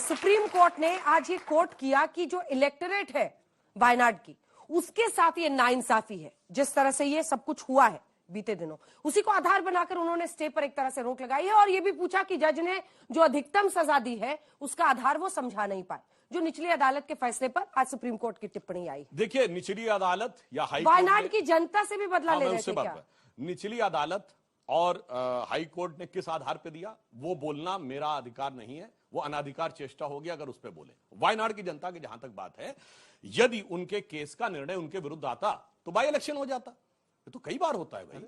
Supreme court ने आज ये कोर्ट किया कि जो इलेक्टोरेट है वायनाड की, उसके साथ ये नाइंसाफी है। जिस तरह से ये सब कुछ हुआ है बीते दिनों, उसी को आधार बनाकर उन्होंने स्टे पर एक तरह से रोक लगाई है और ये भी पूछा कि जज ने जो अधिकतम सजा दी है उसका आधार वो समझा नहीं पाए। जो निचली अदालत के फैसले पर आज सुप्रीम कोर्ट की टिप्पणी आई। देखिए, निचली अदालत या हाई वायनाड की जनता से भी बदला ले रहे थे क्या? निचली अदालत और हाई कोर्ट ने किस आधार पे दिया वो बोलना मेरा अधिकार नहीं है, वो अनाधिकार चेष्टा होगी अगर उस पे बोले। वायनाड की जनता की जहां तक बात है, यदि उनके केस का निर्णय उनके विरुद्ध आता तो बाई इलेक्शन हो जाता। ये तो कई बार होता है भाई,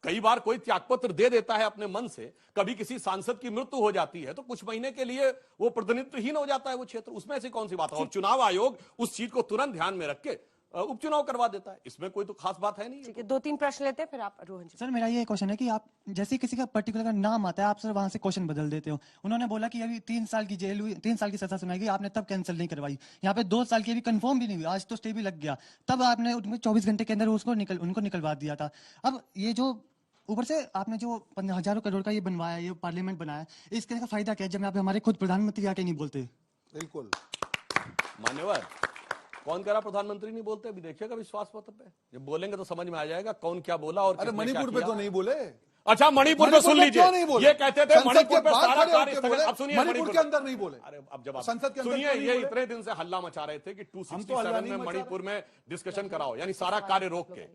कई बार कोई त्यागपत्र दे देता है अपने मन से, कभी किसी सांसद की मृत्यु हो जाती है तो कुछ महीने के लिए वो प्रतिनिधित्वहीन हो जाता है वो क्षेत्र, उसमें ऐसी कौन सी बात है। और चुनाव आयोग उस चीज को तुरंत ध्यान में रख के उपचुनाव करवा देता है, इसमें कोई तो खास बात है नहीं। ठीक है, 2-3 प्रश्न लेते हैं फिर आप रोहन जी। सर मेरा ये क्वेश्चन है कि आप जैसे किसी का पर्टिकुलर का नाम आता है, आप सर वहां से क्वेश्चन बदल देते हो। उन्होंने बोला कि अभी 3 साल की जेल हुई, 3 साल की सजा सुनाई गई, आपने तब कैंसिल नहीं करवाई। यहाँ पे 2 साल की अभी कंफर्म भी नहीं हुई, आज तो स्टे भी लग गया, तब आपने उनमें 24 घंटे के अंदर उनको निकलवा दिया था। अब ये जो ऊपर से आपने जो हजारों करोड़ का ये बनवाया, ये पार्लियामेंट बनाया, इसके का फायदा क्या है जब हमारे खुद प्रधानमंत्री आके नहीं बोलते? बिल्कुल मान्यवर, कौन कह रहा प्रधानमंत्री नहीं बोलते? अभी देखिएगा विश्वास पत्र पे, जब बोलेंगे तो समझ में आ जाएगा कौन क्या बोला। और अरे मणिपुर पे तो नहीं बोले। अच्छा, मणिपुर पे सुन लीजिए, ये कहते थे मणिपुर पे सारा कार्य स्थगित। अब सुनिए, मणिपुर के अंदर नहीं बोले। अरे अब जब संसद के अंदर सुनिए, ये इतने दिन से हल्ला मचा रहे थे कि 267 में मणिपुर में डिस्कशन कराओ, यानी सारा कार्य रोक के।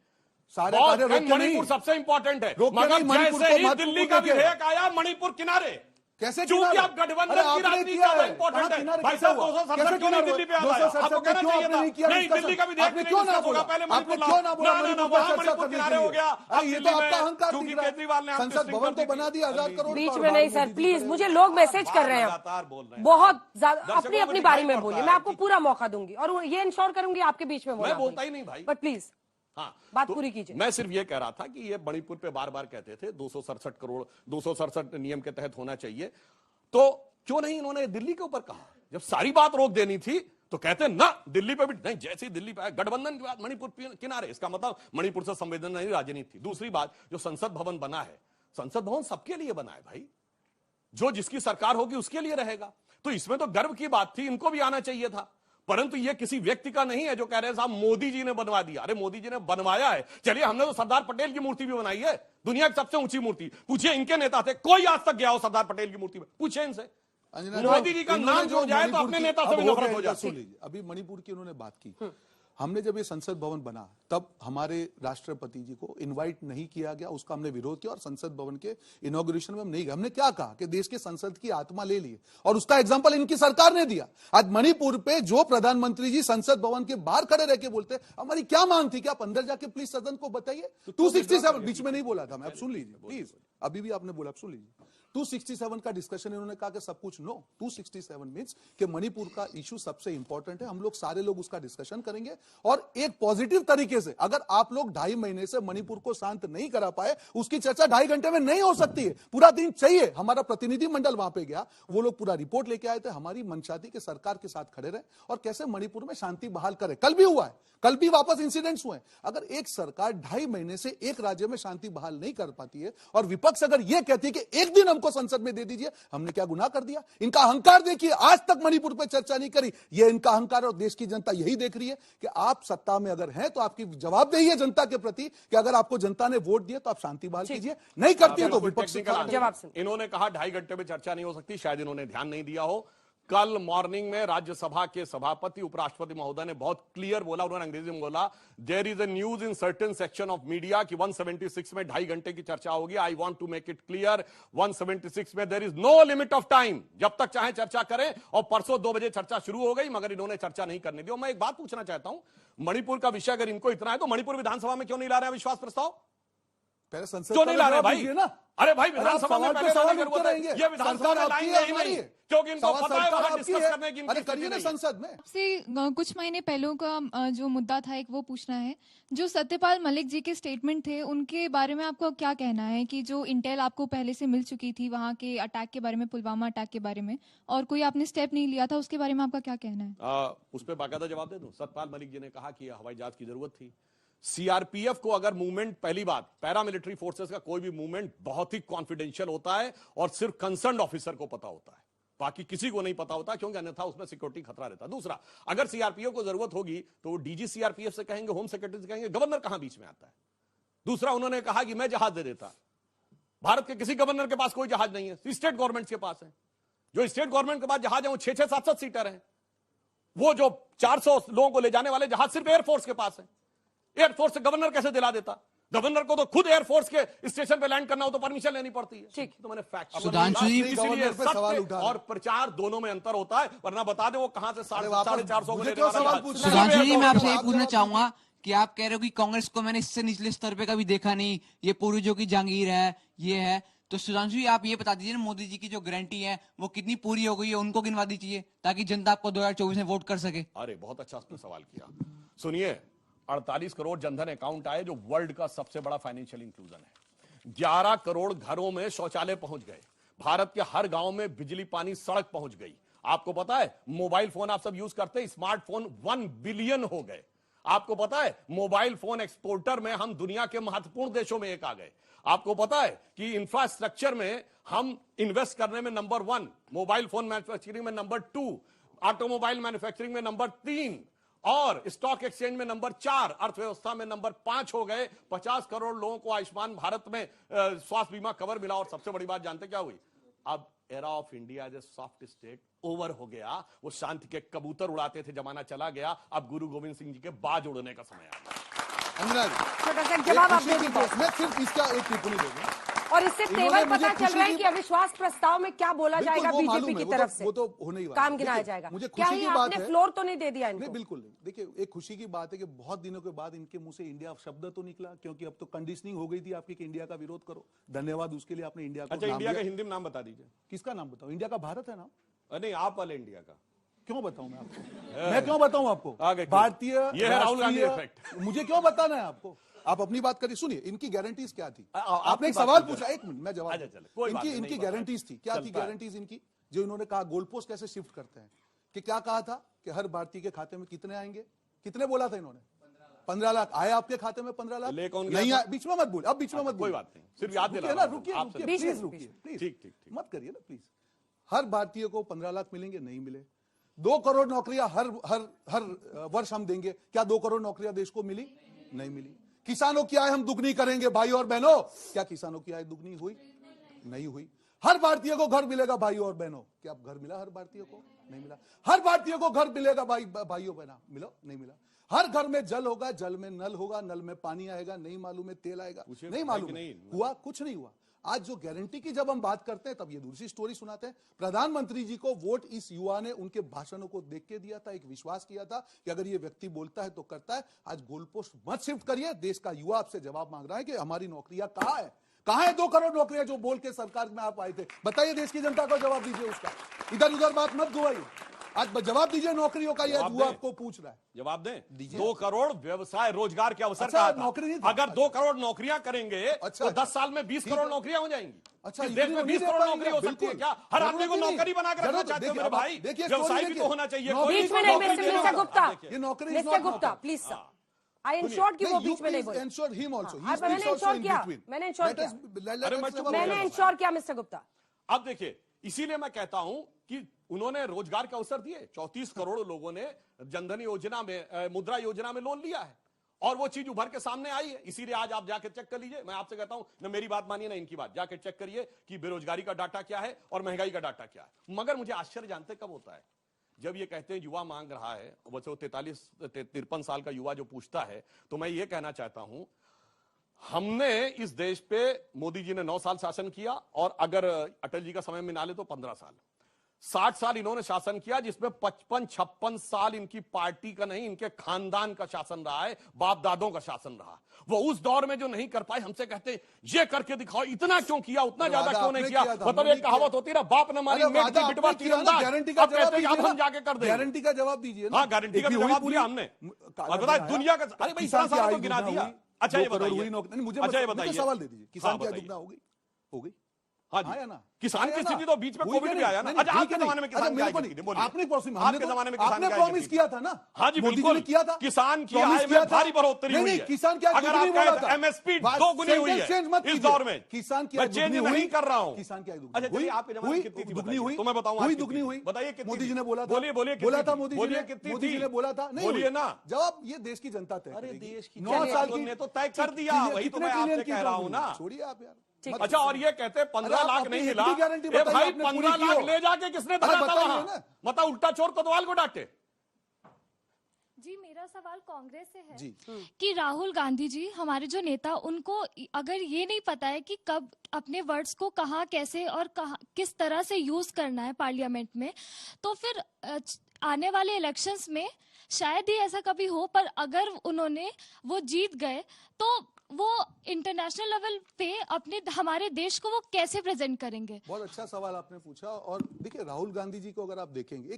सारे कार्य रोक के मणिपुर सबसे इंपॉर्टेंट है, मगर जैसे ही दिल्ली का विधेयक आया मणिपुर किनारे। कैसे? क्योंकि आप गठबंधन की राजनीति ज्यादा इंपॉर्टेंट है। भाई साहब 267 क्यों नहीं दिल्ली पे आता है? आपको कहना चाहिए था नहीं, दिल्ली का विधेयक नहीं डिस्कस होगा, पहले मणिपुर लाओ। वहां मणिपुर किनारे हो गया। ये तो आपका अहंकार क्योंकि केजरीवाल ने संसद भवन तो बना दिया 1000 करोड़। बीच में नहीं सर, प्लीज, मुझे लोग मैसेज कर रहे हैं बहुत ज्यादा। अपनी अपनी बारी में बोलिए, मैं आपको पूरा मौका दूंगी और ये इंश्योर करूंगी आपके बीच में मैं बोलता ही नहीं भाई, बट प्लीज हाँ बात पूरी कीजिए। मैं सिर्फ ये कह रहा था कि ये मणिपुर पे बार बार कहते थे 267 करोड़ 267 नियम के तहत होना चाहिए, तो क्यों नहीं इन्होंने दिल्ली के ऊपर कहा? जब सारी बात रोक देनी थी तो कहते ना दिल्ली पे भी नहीं। जैसे ही दिल्ली पे गठबंधन की बात, मणिपुर किनारे, इसका मतलब मणिपुर से संवेदनशील राजनीति थी। दूसरी बात, जो संसद भवन बना है, संसद भवन सबके लिए बना है भाई, जो जिसकी सरकार होगी उसके लिए रहेगा। तो इसमें तो गर्व की बात थी, इनको भी आना चाहिए था। परंतु ये किसी व्यक्ति का नहीं है जो कह रहे हैं साहब मोदी जी ने बनवा दिया। अरे मोदी जी ने बनवाया है, चलिए हमने तो सरदार पटेल की मूर्ति भी बनाई है, दुनिया की सबसे ऊंची मूर्ति। पूछिए इनके नेता थे, कोई आज तक गया हो सरदार पटेल की मूर्ति में? पूछिए इनसे। मोदी जी का नाम जो जाए तो अपने नेता से भी नफरत हो जाती है। अभी मणिपुर की उन्होंने बात की, हमने जब ये संसद भवन बना तब हमारे राष्ट्रपति जी को इनवाइट नहीं किया गया, उसका हमने विरोध किया और संसद भवन के इनॉग्रेशन में हम नहीं गए। हमने क्या कहा कि देश के संसद की आत्मा ले लिए और उसका एग्जांपल इनकी सरकार ने दिया। आज मणिपुर पे जो प्रधानमंत्री जी संसद भवन के बाहर खड़े रह के बोलते, हमारी क्या मांग थी कि आप अंदर जाके प्लीज सदन को बताइए। 267 बीच में नहीं बोला था मैं, अब सुन लीजिए प्लीज, अभी भी आपने बोला, अब सुन लीजिए। 267 का डिस्कशन इन्होंने कहा कि सब कुछ नो। 267 मींस कि मणिपुर का इशू सबसे इंपॉर्टेंट है, हम लोग सारे लोग उसका डिस्कशन करेंगे और एक पॉजिटिव तरीके से, अगर आप लोग 2.5 महीने से मणिपुर को शांत नहीं करा पाए, उसकी चर्चा 2.5 घंटे में नहीं हो सकती है, पूरा दिन चाहिए। हमारा प्रतिनिधि मंडल वहां पे गया, वो लोग पूरा रिपोर्ट लेके आए थे, हमारी मंशा थी कि सरकार के साथ खड़े रहे और कैसे मणिपुर में शांति बहाल करे। कल भी हुआ है, कल भी वापस इंसिडेंट्स हुए। अगर एक सरकार 2.5 महीने से एक राज्य में शांति बहाल नहीं कर पाती है और विपक्ष अगर यह कहती है कि एक दिन हमको संसद में दे दीजिए, हमने क्या गुनाह कर दिया? इनका अहंकार देखिए, आज तक मणिपुर पे चर्चा नहीं करी, ये इनका अहंकार और देश की जनता यही देख रही है कि आप सत्ता में अगर हैं तो आपकी जवाबदेही है जनता के प्रति कि अगर आपको जनता ने वोट दिया तो आप शांति बहाल कीजिए, नहीं करती है तो विपक्ष जवाब। इन्होंने कहा 2.5 घंटे में चर्चा नहीं हो सकती, शायद इन्होंने ध्यान नहीं दिया हो। कल मॉर्निंग में राज्यसभा के सभापति उपराष्ट्रपति महोदय ने बहुत क्लियर बोला, उन्होंने अंग्रेजी में बोला, there is a news in certain section of media कि 176 में 2.5 घंटे की चर्चा होगी। I want to make it clear, 176 में there is no limit of time, जब तक चाहे चर्चा करें। और परसों 2 बजे चर्चा शुरू हो गई, मगर इन्होंने चर्चा नहीं करने दी। और मैं एक बात पूछना चाहता हूं, मणिपुर का विषय अगर इनको इतना है तो मणिपुर विधानसभा में क्यों नहीं ला रहे विश्वास प्रस्ताव? पहले संसद क्यों नहीं ला रहे भाई? ना, अरे भाई विधानसभा में पहले सवाल रहेंगे, ये विधानसभा में लाएंगे ही नहीं, क्योंकि इनको पता है वहां डिस्कस करने की इनकी करिए ना संसद में। आपसे कुछ महीने पहले का जो मुद्दा था एक वो पूछना है, जो सत्यपाल मलिक जी के स्टेटमेंट थे उनके बारे में आपको क्या कहना है कि जो इंटेल आपको पहले से मिल चुकी थी वहां के अटैक के बारे में, पुलवामा अटैक के बारे में, और कोई आपने स्टेप नहीं लिया था, उसके बारे में आपका क्या कहना है? उस पर बाकायदा जवाब दे दूं। सत्यपाल मलिक जी ने कहा कि हवाई जहाज की जरूरत थी। सीआरपीएफ को अगर मूवमेंट, पहली बात, पैरामिलिट्री फोर्सेस का कोई भी मूवमेंट बहुत ही कॉन्फिडेंशियल होता है और सिर्फ कंसर्न्ड ऑफिसर को पता होता है। बाकी किसी को नहीं पता होता, क्योंकि अन्यथा उसमें सिक्योरिटी खतरा रहता। दूसरा, अगर सीआरपीएफ को जरूरत होगी तो वो डीजी सीआरपीएफ से कहेंगे, होम सेक्रेटरी से कहेंगे, गवर्नर कहां बीच में आता है। दूसरा, उन्होंने कहा कि मैं जहाज दे देता। भारत के किसी गवर्नर के पास कोई जहाज नहीं है, स्टेट गवर्नमेंट के पास है। जो स्टेट गवर्नमेंट के पास जहाज है वो 6-6, 7-7 सीटर है। वो जो 400 लोगों को ले जाने वाले जहाज सिर्फ एयरफोर्स के पास है। एयरफोर्स से गवर्नर कैसे दिला देता? गवर्नर को तो खुद एयरफोर्स के स्टेशन पे लैंड करना हो तो परमिशन लेनी पड़ती है। ठीक, तो मैंने फैक्ट सुधांशु जी, इसलिए सवाल सत्य उठा और प्रचार दोनों में अंतर होता है, वरना बता दे वो कहां से 450 को मुझे लेने क्यों वाला सवाल जहाज। पूछना है? सुधांशु जी, मैं आपसे ये आप पूछना जवाब चाहूंगा कि आप कह रहे हो कि कांग्रेस को मैंने इससे निचले स्तर पे कभी देखा नहीं, ये पूर्वजों की जागीर है, ये है। तो सुधांशु जी, आप ये बता दीजिए ना, मोदी जी की जो गारंटी है वो कितनी पूरी हो गई है, उनको गिनवा दीजिए ताकि जनता आपको 2024 में वोट कर सके। अरे बहुत अच्छा आपने सवाल किया। सुनिए, 48 करोड़ जनधन अकाउंट आए, जो वर्ल्ड का सबसे बड़ा फाइनेंशियल इंक्लूजन है। 11 करोड़ घरों में शौचालय पहुंच गए। भारत के हर गांव में बिजली, पानी, सड़क पहुंच गई। आपको पता है मोबाइल फोन आप सब यूज करते हैं, स्मार्टफोन 1 बिलियन हो गए। आपको पता है मोबाइल फोन एक्सपोर्टर में हम दुनिया के महत्वपूर्ण देशों में एक आ गए। आपको पता है कि इंफ्रास्ट्रक्चर में हम इन्वेस्ट करने में नंबर 1, मोबाइल फोन मैन्युफैक्चरिंग में नंबर 2, ऑटोमोबाइल मैन्युफैक्चरिंग में नंबर 3 और स्टॉक एक्सचेंज में नंबर 4, अर्थव्यवस्था में नंबर 5 हो गए। 50 करोड़ लोगों को आयुष्मान भारत में स्वास्थ्य बीमा कवर मिला। और सबसे बड़ी बात जानते क्या हुई? अब era of India as a soft state over हो गया। वो शांति के कबूतर उड़ाते थे, जमाना चला गया। अब गुरु गोविंद सिंह जी के बाज उड़ने का समय आ गया। अंजना जी, छोटा सा जवाब आप दे खुशी की दीजिए। बात, मैं सिर्फ इसका एक टिप्पणी दूंगा। और इससे इन्होंने तेवर मुझे पता चल खुशी रहा है की- कि अविश्वास प्रस्ताव में क्या बोला बिल्कुल, जाएगा वो मालूम बीजेपी है, की वो तरफ तो- से, वो तो होने ही वाला काम है। गिनाया देखिए, जाएगा। मुझे क्या खुशी ही की बात आपने है। फ्लोर तो नहीं दे दिया नहीं, इनको? बिल्कुल नहीं। देखिए, एक खुशी की बात है कि बहुत दिनों के बाद इनके मुंह से इंडिया शब्द तो निकला, क्योंकि अब तो कंडीशनिंग हो गई थी आपकी कि इंडिया का विरोध करो। धन्यवाद उसके लिए, आपने इंडिया को अच्छा, नाम इंडिया का दिया। हिंदी में नाम बता दीजिए। किसका नाम बताऊं? इंडिया का भारत है नाम। नहीं, आप वाले इंडिया का क्यों बताऊं मैं आपको? मैं क्यों बताऊं आपको? आगे क्यों? भारतीय, ये है राहुल गांधी राष्ट्रीय- इफेक्ट। मुझे क्यों बताना है आपको? आप अपनी बात करिए। सुनिए, इनकी गारंटीज क्या थी? आपकी आपने एक बात सवाल कीजिए। पूछा, एक मिनट मैं जवाब अच्छा, दूं। चलो, कोई बात नहीं, इनकी नहीं गारंटीज थी। क्या थी चलता है। गारंटीज इनकी? जो इन्होंने कहा गोल पोस्ट कैसे शिफ्ट करते हैं, कि क्या कहा था कि हर भारतीय के खाते में कितने आएंगे? कितने बोला था इन्होंने? 15 लाख आए आपके खाते में। 15 लाख ले कौन गया नहीं था? आए। बीच में मत बोल, अब बीच में मत कोई बोल। बात नहीं, सिर्फ याद दिला रुकिए रहा ना, हूं रुकिए आपसे। रुकिए, बीच में, प्लीज रुकिए, प्लीज ठीक, ठीक, ठीक। मत करिए ना प्लीज। हर भारतीय को 15 लाख मिलेंगे? नहीं मिले। 2 करोड़ नौकरियां हर हर हर वर्ष हम देंगे। क्या 2 करोड़ नौकरियां देश को मिली? नहीं मिली। किसानों की आय हम दुगनी करेंगे भाई और बहनों। क्या किसानों की आय दुगनी हुई? नहीं हुई। हर भारतीय को घर मिलेगा भाई और बहनों। क्या घर मिला हर भारतीय को? नहीं मिला। हर भारतीय को घर मिलेगा भाइयों बहना, मिला? नहीं मिला। हर घर में जल होगा, जल में नल होगा, नल में पानी आएगा, नहीं मालूम है तेल आएगा, नहीं मालूम है। हुआ? कुछ नहीं हुआ। आज जो गारंटी की जब हम बात करते हैं तब ये दूसरी स्टोरी सुनाते हैं। प्रधानमंत्री जी को वोट इस युवा ने उनके भाषणों को देख के दिया था, एक विश्वास किया था कि अगर ये व्यक्ति बोलता है तो करता है। आज गोल पोस्ट मत शिफ्ट करिए। देश का युवा आपसे जवाब मांग रहा है कि हमारी नौकरियां कहां है? कहां है 2 करोड़ नौकरियां जो बोल के सरकार में आप आए थे? बताइए, देश की जनता को जवाब दीजिए उसका। इधर उधर बात मत घुमाइए। आज जवाब दीजिए नौकरियों का। यह युवा आपको पूछ रहा है। जवाब दें। दीजिए। 2 करोड़ व्यवसाय रोजगार के अवसर अच्छा, कहा था। नौकरी नहीं था। अगर 2 करोड़ नौकरियां करेंगे अच्छा, तो 10 साल में 20 ठीक करोड़ है। नौकरियां हो जाएंगी। अच्छा, इस इतनी देश में नहीं 20 दे करोड़ पाएंगे, नौकरी हो सकती है बिल्कुल। क्या? हर आदमी को जरूरत ही नौकरी बना के रखना जरूरत- चाहते हो देखिए, मेरे अब आप भाई? देखिए, व्यवसाय स्टोरी भी तो होना चाहिए। नौकरी- कोई बीच में नहीं, नौकरी मिस्टर देने मिस्टर वाला। गुप्ता, देखिए। ये नौकरी is मिस्टर not गुप्ता नौकरी। प्लीज सर, आई इंश्योर्ड कि वो बीच में नहीं बोले। ensured him also. He हाँ, मैंने speaks also इंश्योर in किया, between. मैंने इंश्योर Let us- let अरे us मैं चुप have a मैंने word. इंश्योर किया मिस्टर गुप्ता। अब देखिए, इसीलिए मैं कहता हूं कि उन्होंने रोजगार के अवसर दिए। 34 करोड़ लोगों ने जनधन योजना में, मुद्रा योजना में लोन लिया है और वो चीज उभर के सामने आई है। इसीलिए आज आप जाके चेक कर लीजिए। मैं आपसे कहता हूं, न मेरी बात मानिए ना इनकी बात, जाके चेक करिए कि बेरोजगारी का डाटा क्या है और महंगाई का डाटा क्या है। मगर मुझे आश्चर्य जानते कब होता है? जब ये कहते हैं युवा मांग रहा है, वैसे वो 43-53 साल का युवा जो पूछता है, तो मैं ये कहना चाहता हूं, हमने इस देश पे, मोदी जी ने 9 साल शासन किया और अगर अटल जी का समय मिला ले तो 15 साल, 60 साल इन्होंने शासन किया, जिसमें 55-56 साल इनकी पार्टी का नहीं, इनके खानदान का शासन रहा है, बाप दादों का शासन रहा। वो उस दौर में जो नहीं कर पाए, हमसे कहते हैं ये करके दिखाओ। इतना क्यों किया, उतना ज्यादा क्यों नहीं किया? मतलब एक कहावत होती है ना, बाप न मारी मेट की बिटवा तीरंदाज। गारंटी का अब जवाब कहते हैं अब हम दीजिए। जाके कर देंगे। गारंटी का जवाब दीजिए ना। हाँ, गारंटी का एक भी जवाब हुई दिया पूरी? हमने। काला और बताए दिया दुनिया का, है। अरे भाई किसान इतना की सारा आय तो गिना दुगना दिया। हुई, अच्छा, 2 ये करोड़ बताइए। हुई नौकरी। मुझे अच्छा, ये मुझे बताइए। सवाल दे दीजिए, किसान की आय बताइए। दुगना होगी? हाँ जी। आया ना, किसान आया की ना। स्थिति तो बीच में हुई कोविड क्या भी आया ना। नहीं, अच्छा, ठीक आपके है नहीं। जमाने में अच्छा, किसान मेरे क्या को गिनती थी? नहीं। बोलिए। आपने promise- आपके हमने जमाने में तो- किसान आपने क्या प्रॉमिस गिनती थी? किया था ना। हाँ जी, मोदी जी बिल्कुल ने किया था। किसान की Promise आय किया में था। भारी बढ़ोतरी नहीं, हुई नहीं, है। किसान की आय अगर दुगनी आप बोला कहें था। एमएसपी बस 2 गुनी हुई sentence change मत है इस कीजिए। दौर में। किसान की मैं आय चेंज दुगनी हुई। नहीं कर रहा हूं। किसान की आय दुगनी अच्छा, चलिए, आपके जमाने में कितनी थी दुगनी बताइए। हुई। तो मैं बताऊं हुई आज दुगनी कितनी हुई। थी। बताइए कितनी मोदी थी? जी ने बोला था। बोलिए, बोलिए बोला कितनी था थी? मोदी जी बोलिए ने। कितनी मोदी जी थी? ने बोला था। नहीं बोलिए हुई। ना। जवाब ये देश की जनता तय अरे करेगी। देश की 9 साल की ने तो तय कर दिया। वही तो मैं आपसे कह रहा हूं ना। छोड़िए आप यार। ठीक। अच्छा, और ये कहते 15 आप लाख अपनी नहीं एक मिला। भी गारंटी ए बताइए भाई, आपने पूरी 15 की लाख हो। ले जाके किसने अरे धरा था बताइए वहां? ना। मतलब उल्टा चोर कोतवाल को डांटे। जी, मेरा सवाल कांग्रेस से है जी। कि राहुल गांधी जी हमारे जो नेता, उनको अगर ये नहीं पता है कि कब अपने वर्ड्स को कहाँ, कैसे और कहाँ, किस तरह से यूज करना है पार्लियामेंट में, तो फिर आने वाले इलेक्शंस में शायद ही ऐसा कभी हो, पर अगर उन्होंने वो जीत गए तो वो इंटरनेशनल लेवल पे अपने हमारे देश को वो कैसे प्रेजेंट करेंगे? बहुत अच्छा सवाल आपने पूछा। और देखिए, राहुल गांधी जी को अगर आप देखेंगे,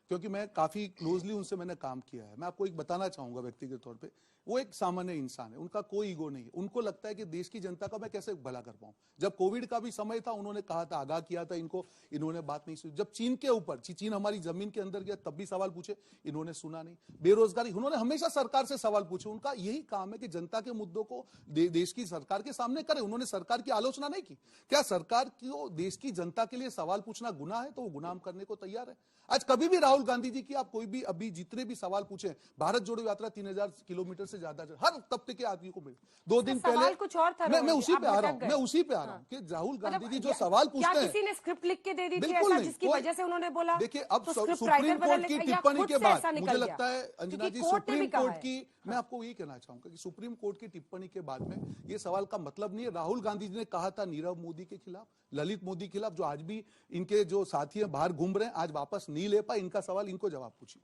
क्योंकि मैं काफी क्लोजली उनसे मैंने काम किया है, मैं आपको एक बताना चाहूंगा व्यक्तिगत तौर पे, वो एक सामान्य इंसान है। उनका कोई ईगो नहीं है। उनको लगता है कि देश की जनता का मैं कैसे भला कर पाऊं। जब कोविड का भी समय था, उन्होंने कहा था, आगाह किया था इनको, इन्होंने बात नहीं सुनी। जब चीन के ऊपर, चीन हमारी जमीन के अंदर गया, तब भी सवाल पूछे, इन्होंने सुना नहीं। बेरोजगारी, उन्होंने हमेशा सरकार से सवाल पूछे। उनका यही काम है कि जनता के मुद्दों को देश की सरकार के सामने करे। उन्होंने सरकार की आलोचना नहीं की। क्या सरकार को देश की जनता के लिए सवाल पूछना गुनाह है? तो वो गुनाह करने को तैयार है। आज कभी भी राहुल गांधी जी की आप कोई भी अभी जितने भी सवाल पूछे, भारत जोड़ो यात्रा 3000 किलोमीटर से ज्यादा हर तबके के आदमी को मिले। 2 दिन सवाल पहले कुछ और था, मैं उसी आप पे आ रहा भटक हूं। गए। मैं उसी पे आ रहा हूं कि राहुल गांधी जी जो सवाल क्या पूछते किसी हैं, ने स्क्रिप्ट लिख के दे दी थी बिल्कुल ऐसा नहीं। जिसकी कोई- वजह से उन्होंने बोला? देखिए, अब तो स्क्रिप्ट सुप्रीम राइटर कोर्ट बदलने की का या टिप्पणी खुद के से बाद ऐसा निकल मुझे गया? लगता है, अंजना क्योंकि जी, कोर्ट ने भी सुप्रीम कहा कोर्ट है। की, मैं आपको यही कहना चाहूंगा कि सुप्रीम कोर्ट की टिप्पणी के बाद में ये सवाल का मतलब नहीं है। राहुल गांधी जी ने कहा था नीरव मोदी के खिलाफ, ललित मोदी के खिलाफ, जो आज भी इनके जो साथी हैं बाहर घूम रहे हैं, आज वापस नहीं ले पाए, इनका सवाल इनको जवाब पूछिए।